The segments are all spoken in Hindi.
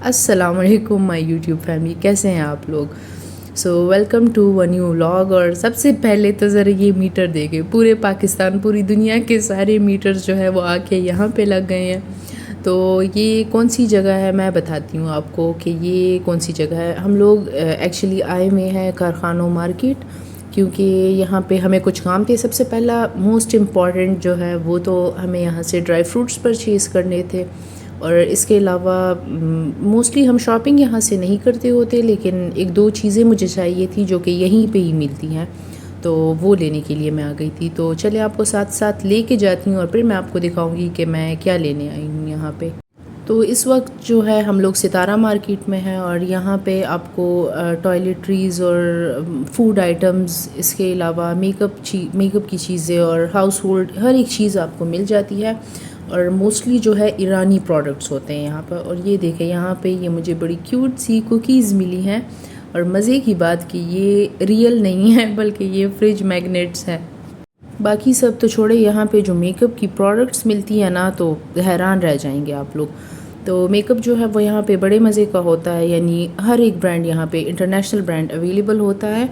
अस्सलाम वालेकुम माय यूट्यूब फैमिली, कैसे हैं आप लोग। Welcome to one new vlog. और सबसे पहले तो ज़रा ये मीटर देखे, पूरे पाकिस्तान पूरी दुनिया के सारे मीटर्स जो है वो आके यहाँ पे लग गए हैं। तो ये कौन सी जगह है मैं बताती हूँ आपको कि ये कौन सी जगह है। हम लोग एक्चुअली आए हुए हैं कारखानों मार्केट, क्योंकि यहाँ पे हमें कुछ काम थे। सबसे पहला मोस्ट इम्पॉर्टेंट जो है वो तो हमें यहाँ से ड्राई फ्रूट्स परचेज़ करने थे। और इसके अलावा मोस्टली हम शॉपिंग यहाँ से नहीं करते होते, लेकिन एक दो चीज़ें मुझे चाहिए थी जो कि यहीं पे ही मिलती हैं, तो वो लेने के लिए मैं आ गई थी। तो चलिए आपको साथ साथ लेके जाती हूँ और फिर मैं आपको दिखाऊंगी कि मैं क्या लेने आई हूँ यहाँ पे। तो इस वक्त जो है हम लोग सितारा मार्केट में हैं और यहाँ पे आपको टॉयलेटरीज़ और फूड आइटम्स, इसके अलावा मेकअप की चीज़ें और हाउस होल्ड हर एक चीज़ आपको मिल जाती है। और मोस्टली जो है ईरानी प्रोडक्ट्स होते हैं यहाँ पर। और ये देखें, यहाँ पे ये मुझे बड़ी क्यूट सी कुकीज़ मिली हैं। और मज़े की बात कि ये रियल नहीं है बल्कि ये फ्रिज मैग्नेट्स हैं। बाकी सब तो छोड़े, यहाँ पे जो मेकअप की प्रोडक्ट्स मिलती हैं ना, तो हैरान रह जाएंगे आप लोग। तो मेकअप जो है वो यहाँ पे बड़े मज़े का होता है, यानी हर एक ब्रांड यहाँ पे इंटरनेशनल ब्रांड अवेलेबल होता है।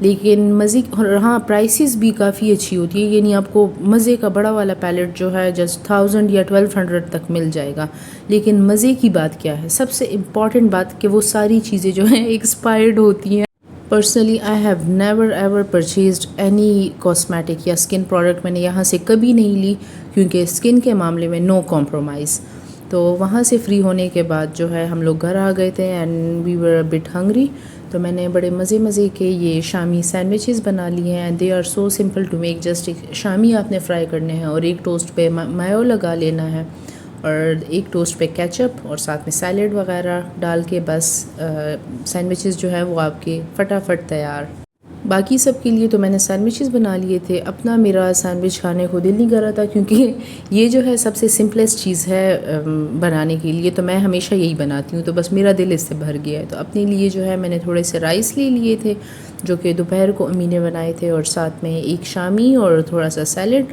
लेकिन मज़े और हाँ, प्राइसेस भी काफ़ी अच्छी होती है, यानी आपको मज़े का बड़ा वाला पैलेट जो है जस्ट 1000 या 1200 तक मिल जाएगा। लेकिन मज़े की बात क्या है, सबसे इम्पॉर्टेंट बात कि वो सारी चीज़ें जो हैं एक्सपायर्ड होती हैं। Personally I have never ever purchased any cosmetic या स्किन प्रोडक्ट मैंने यहाँ से कभी नहीं ली, क्योंकि स्किन के मामले में नो कॉम्प्रोमाइज़। तो वहाँ से फ्री होने के बाद जो है हम लोग घर आ गए थे and we were a bit hungry. तो मैंने बड़े मज़े के ये शामी सैंडविचेस बना लिए हैं। They are so simple to make. Just एक शामी आपने फ्राई करने हैं और एक टोस्ट पे मायो लगा लेना है और एक टोस्ट पे केचप और साथ में सैलेड वगैरह डाल के बस सैंडविचेस जो है वो आपके फटाफट तैयार। बाकी सब के लिए तो मैंने सैंडविचेस बना लिए थे, अपना मेरा सैंडविच खाने को दिल नहीं कर रहा था, क्योंकि ये जो है सबसे सिंपलेस्ट चीज़ है बनाने के लिए। तो मैं हमेशा यही बनाती हूँ, तो बस मेरा दिल इससे भर गया है। तो अपने लिए जो है मैंने थोड़े से राइस ले लिए थे जो कि दोपहर को अम्मी ने बनाए थे, और साथ में एक शामी और थोड़ा सा सैलड।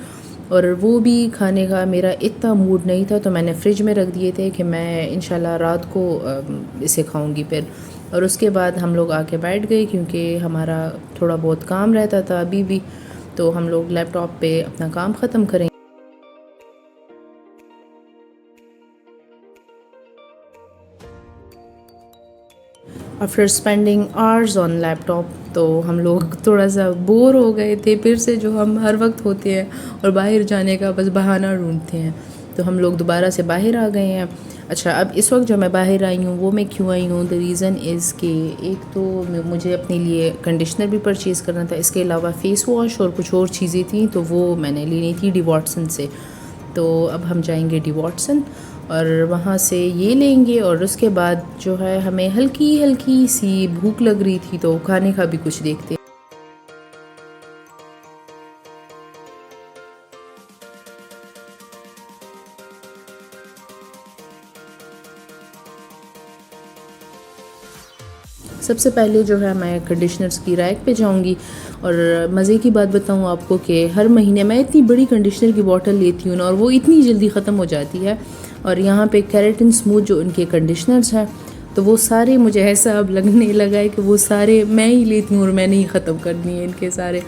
और वो भी खाने का मेरा इतना मूड नहीं था, तो मैंने फ्रिज में रख दिए थे कि मैं इंशाल्लाह रात को इसे खाऊंगी फिर। और उसके बाद हम लोग आके बैठ गए, क्योंकि हमारा थोड़ा बहुत काम रहता था अभी भी, तो हम लोग लैपटॉप पे अपना काम ख़त्म करेंगे। After spending hours on laptop, तो हम लोग थोड़ा सा बोर हो गए थे, फिर से जो हम हर वक्त होते हैं और बाहर जाने का बस बहाना ढूंढते हैं। तो हम लोग दोबारा से बाहर आ गए हैं। अच्छा, अब इस वक्त जो मैं बाहर आई हूँ वो मैं क्यों आई हूँ, द रीज़न इज़ कि एक तो मुझे अपने लिए कंडीशनर भी परचेज़ करना था, इसके अलावा फ़ेस वॉश और कुछ और चीज़ें थी, तो वो मैंने लेनी थी डी वॉटसन से। तो अब हम जाएंगे डी वॉटसन और वहाँ से ये लेंगे, और उसके बाद जो है हमें हल्की हल्की सी भूख लग रही थी, तो खाने का भी कुछ देखते। सबसे पहले जो है मैं कंडीशनर्स की रैक पे जाऊंगी। और मज़े की बात बताऊं आपको कि हर महीने मैं इतनी बड़ी कंडीशनर की बोतल लेती हूँ ना, और वो इतनी जल्दी ख़त्म हो जाती है। और यहाँ पे केराटिन स्मूथ जो उनके कंडीशनर्स हैं, तो वो सारे मुझे ऐसा अब लगने लगा है कि वो सारे मैं ही लेती हूँ और मैंने ही ख़त्म करनी है इनके सारे।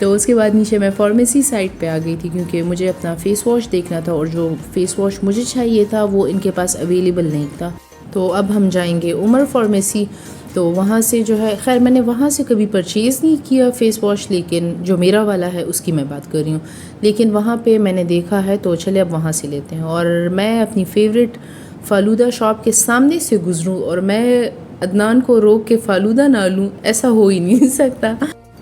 तो उसके बाद नीचे मैं फार्मेसी साइड पे आ गई थी, क्योंकि मुझे अपना फ़ेस वॉश देखना था, और जो फ़ेस वॉश मुझे चाहिए था वो इनके पास अवेलेबल नहीं था। तो अब हम जाएंगे उमर फार्मेसी। तो वहाँ से जो है, खैर मैंने वहाँ से कभी परचेज़ नहीं किया फ़ेस वॉश, लेकिन जो मेरा वाला है उसकी मैं बात कर रही हूँ। लेकिन वहाँ पे मैंने देखा है, तो चले अब वहाँ से लेते हैं। और मैं अपनी फ़ेवरेट फ़ालूदा शॉप के सामने से गुज़रूँ और मैं अदनान को रोक के फ़ालूदा ना लूँ, ऐसा हो ही नहीं सकता।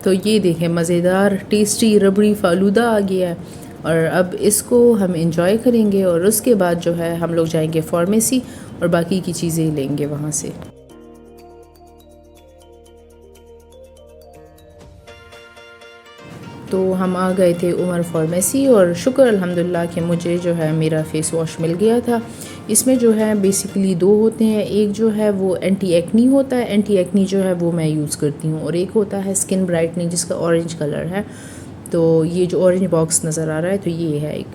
तो ये देखें, मज़ेदार टेस्टी रबड़ी फ़ालूदा आ गया है, और अब इसको हम इंजॉय करेंगे। और उसके बाद जो है हम लोग जाएंगे फार्मेसी और बाकी की चीज़ें लेंगे वहाँ से। तो हम आ गए थे उमर फार्मेसी, और शुक्र अल्हम्दुलिल्लाह कि मुझे जो है मेरा फ़ेस वॉश मिल गया था। इसमें जो है बेसिकली दो होते हैं, एक जो है वो एंटी एक्नी होता है, एंटी एक्नी जो है वो मैं यूज़ करती हूँ, और एक होता है स्किन ब्राइटनिंग जिसका ऑरेंज कलर है। तो ये जो ऑरेंज बॉक्स नज़र आ रहा है, तो ये है एक।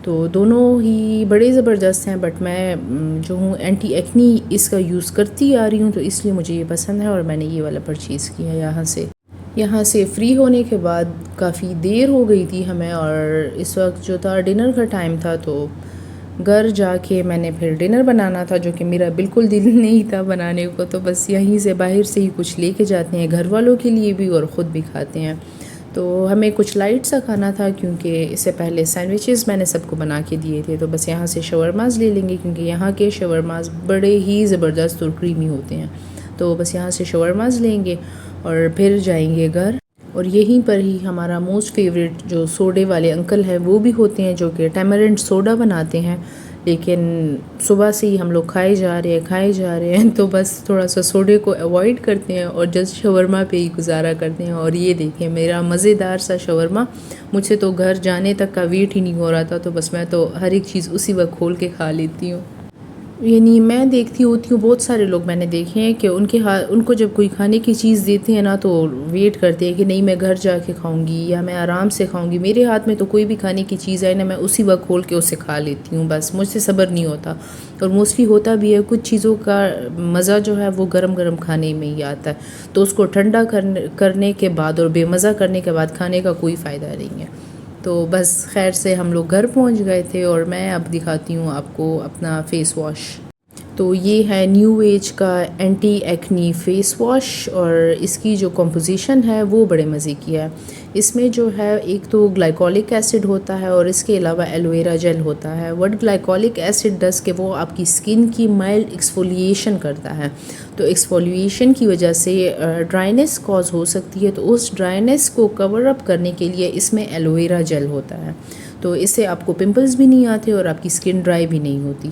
तो दोनों ही बड़े ज़बरदस्त हैं, बट मैं जो हूँ एंटी एक्नी इसका यूज़ करती आ रही हूँ, तो इसलिए मुझे ये पसंद है और मैंने ये वाला परचेज़ किया यहाँ से फ्री होने के बाद काफ़ी देर हो गई थी हमें, और इस वक्त जो था डिनर का टाइम था, तो घर जाके मैंने फिर डिनर बनाना था, जो कि मेरा बिल्कुल दिल नहीं था बनाने को, तो बस यहीं से बाहर से ही कुछ लेके जाते हैं घर वालों के लिए भी और ख़ुद भी खाते हैं। तो हमें कुछ लाइट सा खाना था, क्योंकि इससे पहले सैंडविचेस मैंने सबको बना के दिए थे, तो बस यहाँ से शवरमाज ले लेंगे, क्योंकि यहाँ के शवरमाज बड़े ही ज़बरदस्त और क्रीमी होते हैं। तो बस यहाँ से शवरमाज लेंगे और फिर जाएंगे घर, और यहीं पर ही हमारा मोस्ट फेवरेट जो सोडे वाले अंकल हैं वो भी होते हैं, जो कि टैमरिंड सोडा बनाते हैं। लेकिन सुबह से ही हम लोग खाए जा रहे हैं, तो बस थोड़ा सा सोडे को अवॉइड करते हैं और जस्ट शवरमा पे ही गुजारा करते हैं। और ये देखें मेरा मज़ेदार सा शवरमा, मुझसे तो घर जाने तक का वेट ही नहीं हो रहा था, तो बस मैं तो हर एक चीज़ उसी वक्त खोल के खा लेती हूँ। यानी मैं देखती होती हूँ बहुत सारे लोग मैंने देखे हैं कि उनको जब कोई खाने की चीज़ देते हैं ना, तो वेट करते हैं कि नहीं मैं घर जाके खाऊंगी या मैं आराम से खाऊंगी। मेरे हाथ में तो कोई भी खाने की चीज़ आए ना, मैं उसी वक्त खोल के उसे खा लेती हूँ, बस मुझसे सब्र नहीं होता। और मोस्टली होता भी है, कुछ चीज़ों का मज़ा जो है वो गरम गरम खाने में ही आता है, तो उसको ठंडा करने के बाद और बेमज़ा करने के बाद खाने का कोई फ़ायदा नहीं है। तो बस खैर से हम लोग घर पहुंच गए थे, और मैं अब दिखाती हूँ आपको अपना फ़ेस वॉश। तो ये है न्यू एज का एंटी एक्नी फ़ेस वॉश, और इसकी जो कंपोजिशन है वो बड़े मज़े की है। इसमें जो है एक तो ग्लाइकोलिक एसिड होता है, और इसके अलावा एलोवेरा जेल होता है। व्हाट ग्लाइकोलिक एसिड डस के वो आपकी स्किन की माइल्ड एक्सफोलिएशन करता है, तो एक्सफोलिएशन की वजह से ड्राइनेस कॉज हो सकती है, तो उस ड्राइनेस को कवर अप करने के लिए इसमें एलोवेरा जेल होता है। तो इससे आपको पिंपल्स भी नहीं आते और आपकी स्किन ड्राई भी नहीं होती।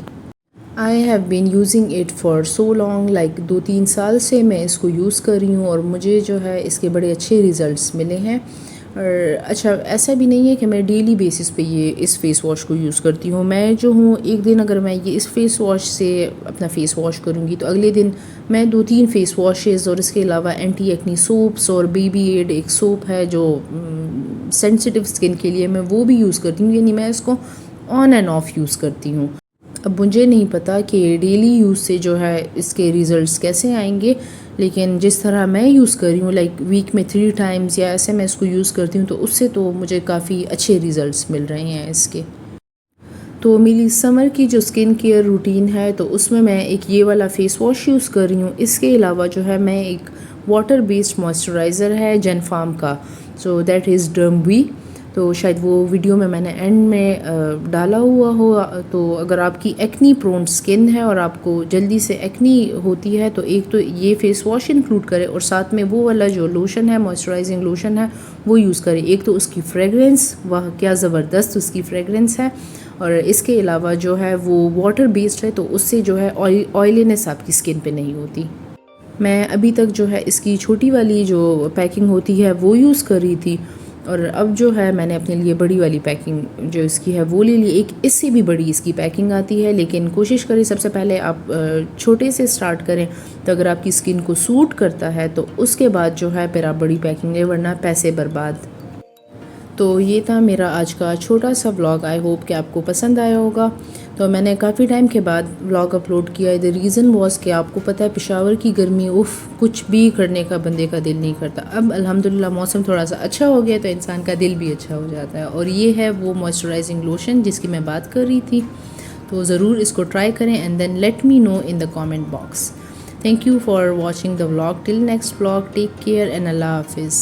I have been using it for so long, like 2-3 साल से मैं इसको यूज़ कर रही हूँ, और मुझे जो है इसके बड़े अच्छे रिज़ल्ट्स मिले हैं। और अच्छा, ऐसा भी नहीं है कि मैं डेली बेसिस पे इस फ़ेस वॉश को यूज़ करती हूँ। मैं जो हूँ एक दिन अगर मैं इस फ़ेस वॉश से अपना फ़ेस वॉश करूँगी, तो अगले दिन मैं 2-3 फ़ेस वॉशेज़ और इसके अलावा एंटी एक्नी सोप्स और बेबी एड एक सोप है जो सेंसिटिव स्किन के लिए, मैं वो भी यूज़ करती हूँ। यानी मैं इसको ऑन एंड ऑफ यूज़ करती हूँ। अब मुझे नहीं पता कि डेली यूज़ से जो है इसके रिज़ल्ट्स कैसे आएंगे, लेकिन जिस तरह मैं यूज़ कर रही हूँ, लाइक वीक में 3 टाइम्स या ऐसे मैं इसको यूज़ करती हूँ, तो उससे तो मुझे काफ़ी अच्छे रिज़ल्ट्स मिल रहे हैं इसके। तो मेरी समर की जो स्किन केयर रूटीन है, तो उसमें मैं एक ये वाला फ़ेस वॉश यूज़ कर रही हूँ। इसके अलावा जो है मैं एक वाटर बेस्ड मॉइस्चराइज़र है जेनफार्म का, सो दैट इज़ डर्मवी। तो शायद वो वीडियो में मैंने एंड में डाला हुआ हो। तो अगर आपकी एक्नी प्रोन स्किन है और आपको जल्दी से एक्नी होती है, तो एक तो ये फ़ेस वॉश इंक्लूड करें, और साथ में वो वाला जो लोशन है, मॉइस्चराइजिंग लोशन है, वो यूज़ करें। एक तो उसकी फ्रेगरेंस, वह क्या ज़बरदस्त उसकी फ्रेगरेंस है, और इसके अलावा जो है वो वाटर बेस्ड है, तो उससे जो है ऑयलीनेस आपकी स्किन पे नहीं होती। मैं अभी तक जो है इसकी छोटी वाली जो पैकिंग होती है वो यूज़ कर रही थी, और अब जो है मैंने अपने लिए बड़ी वाली पैकिंग जो इसकी है वो ले ली। एक इससे भी बड़ी इसकी पैकिंग आती है, लेकिन कोशिश करें सबसे पहले आप छोटे से स्टार्ट करें, तो अगर आपकी स्किन को सूट करता है तो उसके बाद जो है फिर आप बड़ी पैकिंग लें, वरना पैसे बर्बाद। तो ये था मेरा आज का छोटा सा व्लॉग। आई होप कि आपको पसंद आया होगा। तो मैंने काफ़ी टाइम के बाद व्लॉग अपलोड किया। द रीज़न वॉज कि आपको पता है पेशावर की गर्मी, कुछ भी करने का बंदे का दिल नहीं करता। अब अल्हम्दुलिल्लाह मौसम थोड़ा सा अच्छा हो गया, तो इंसान का दिल भी अच्छा हो जाता है। और ये है वो मॉइस्चराइजिंग लोशन जिसकी मैं बात कर रही थी। तो ज़रूर इसको ट्राई करें and then let me know in the comment box. Thank you for watching the vlog. Till next vlog, take care and Allah हाफिज़।